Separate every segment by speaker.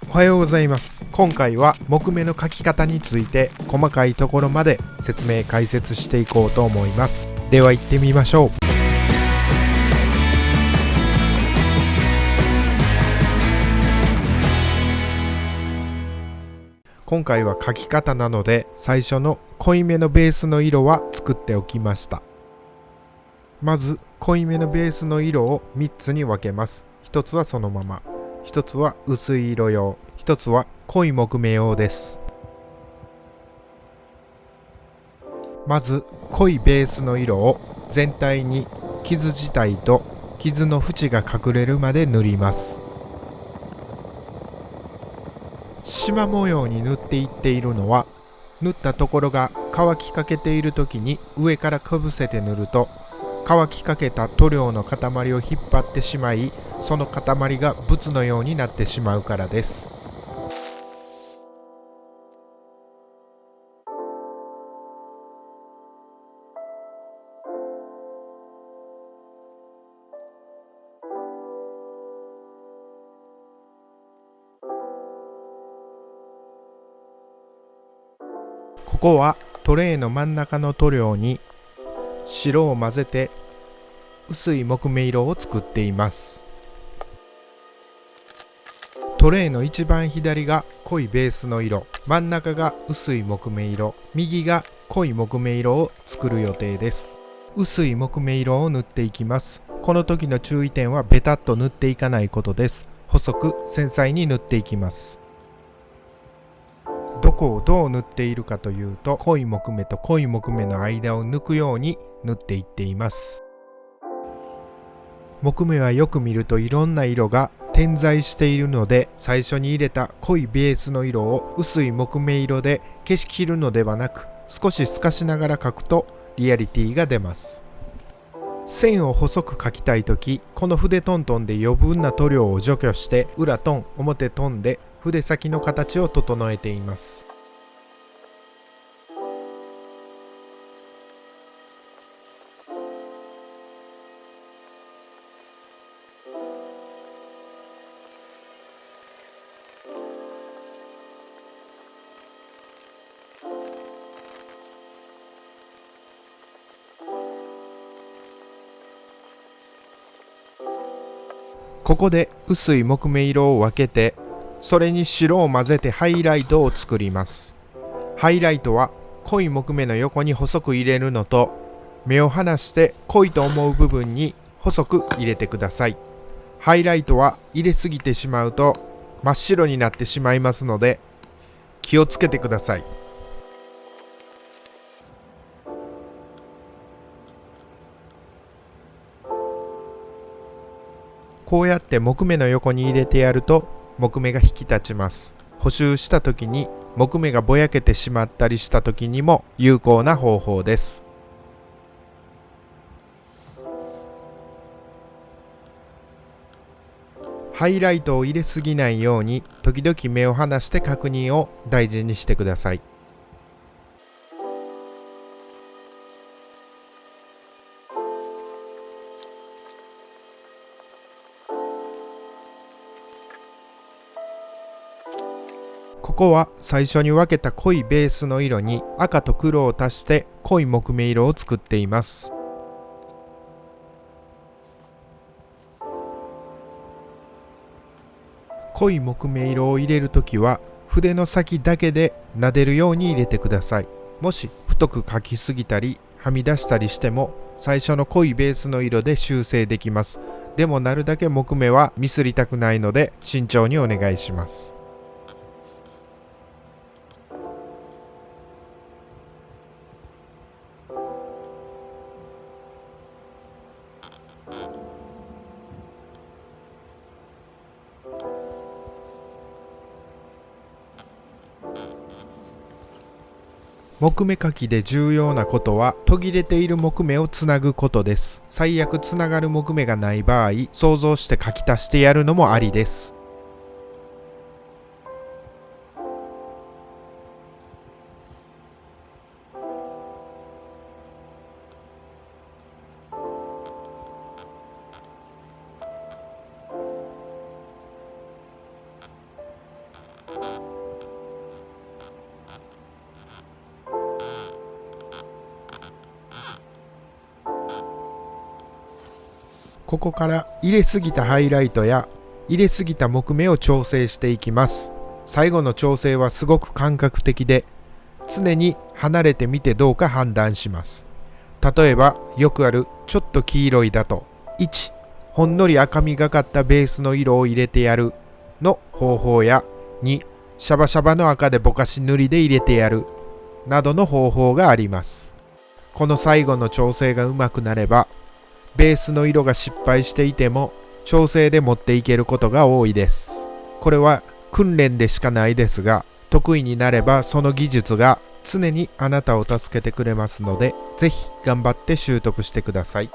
Speaker 1: おはようございます。今回は木目の描き方について細かいところまで説明解説していこうと思います。では行ってみましょう。今回は描き方なので最初の濃いめのベースの色は作っておきました。まず濃いめのベースの色を3つに分けます。1つはそのまま、1つは薄い色用、1つは濃い木目用です。まず濃いベースの色を全体に傷自体と傷の縁が隠れるまで塗ります。縞模様に塗っていっているのは、塗ったところが乾きかけている時に上からかぶせて塗ると、乾きかけた塗料の塊を引っ張ってしまい、その塊がブツのようになってしまうからです。ここはトレイの真ん中の塗料に白を混ぜて薄い木目色を作っています。トレイの一番左が濃いベースの色、真ん中が薄い木目色、右が濃い木目色を作る予定です。薄い木目色を塗っていきます。この時の注意点はベタっと塗っていかないことです。細く繊細に塗っていきます。どこをどう塗っているかというと、濃い木目と濃い木目の間を抜くように塗っていっています。木目はよく見るといろんな色が点在しているので、最初に入れた濃いベースの色を薄い木目色で消しきるのではなく、少し透かしながら描くとリアリティが出ます。線を細く描きたいとき、この筆トントンで余分な塗料を除去して裏トン表トンで筆先の形を整えています。ここで薄い木目色を分けて、それに白を混ぜてハイライトを作ります。ハイライトは濃い木目の横に細く入れるのと、目を離して濃いと思う部分に細く入れてください。ハイライトは入れすぎてしまうと真っ白になってしまいますので、気をつけてください。こうやって木目の横に入れてやると木目が引き立ちます。補修した時に木目がぼやけてしまったりした時にも有効な方法です。ハイライトを入れすぎないように時々目を離して確認を大事にしてください。ここは最初に分けた濃いベースの色に赤と黒を足して濃い木目色を作っています。濃い木目色を入れるときは筆の先だけで撫でるように入れてください。もし太く描きすぎたりはみ出したりしても最初の濃いベースの色で修正できます。でもなるだけ木目はミスりたくないので慎重にお願いします。木目描きで重要なことは途切れている木目をつなぐことです。最悪つながる木目がない場合、想像して描き足してやるのもありです。ここから入れすぎたハイライトや入れすぎた木目を調整していきます。最後の調整はすごく感覚的で、常に離れてみてどうか判断します。例えばよくあるちょっと黄色いだと、1、ほんのり赤みがかったベースの色を入れてやるの方法や、2、シャバシャバの赤でぼかし塗りで入れてやるなどの方法があります。この最後の調整がうまくなれば、ベースの色が失敗していても調整で持っていけることが多いです。これは訓練でしかないですが、得意になればその技術が常にあなたを助けてくれますので、ぜひ頑張って習得してください。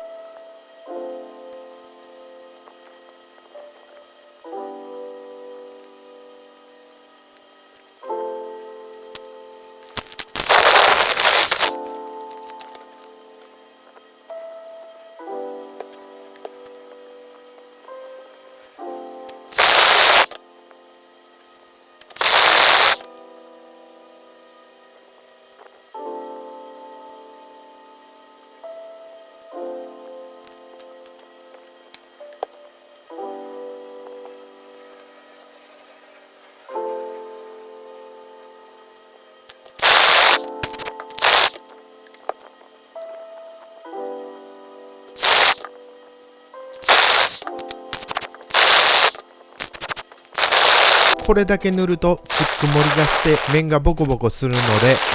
Speaker 1: これだけ塗るとチック盛りがして面がボコボコするので、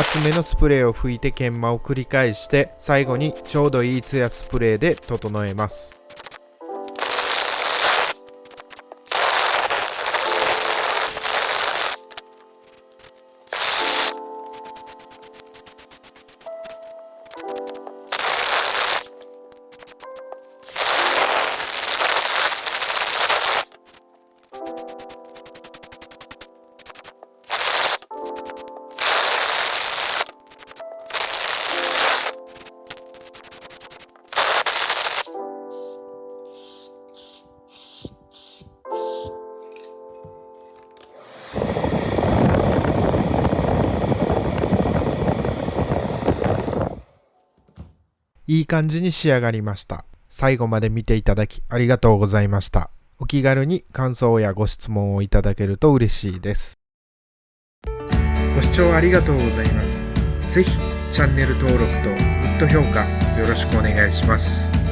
Speaker 1: 厚めのスプレーを拭いて研磨を繰り返して、最後にちょうどいいツヤスプレーで整えます。いい感じに仕上がりました。最後まで見ていただきありがとうございました。お気軽に感想やご質問をいただけると嬉しいです。ご視聴ありがとうございます。ぜひチャンネル登録とグッド評価よろしくお願いします。